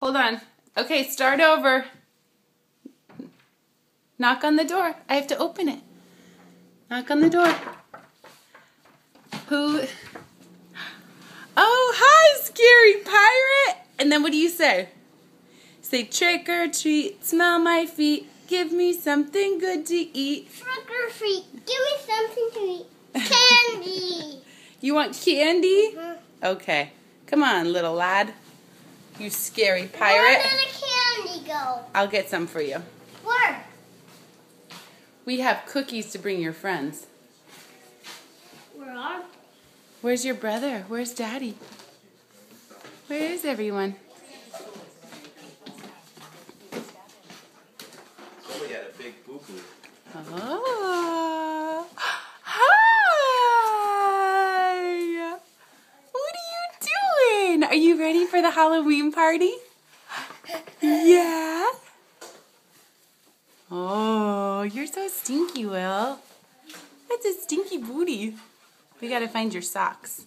Hold on. Okay, start over. Knock on the door. I have to open it. Knock on the door. Who? Oh, hi, scary pirate. And then what do you say? Say, trick or treat, smell my feet, give me something good to eat. Trick or treat, give me something to eat. Candy. You want candy? Mm-hmm. Okay. Come on, little lad. You scary pirate. Where did the candy go? I'll get some for you. Where? We have cookies to bring your friends. Where are? Where's your brother? Where's Daddy? Where is everyone? Somebody had a big boo-boo. Oh. Hi! What are you doing? Are you ready for the Halloween party? Yeah? Oh, you're so stinky, Will. That's a stinky booty. We gotta find your socks.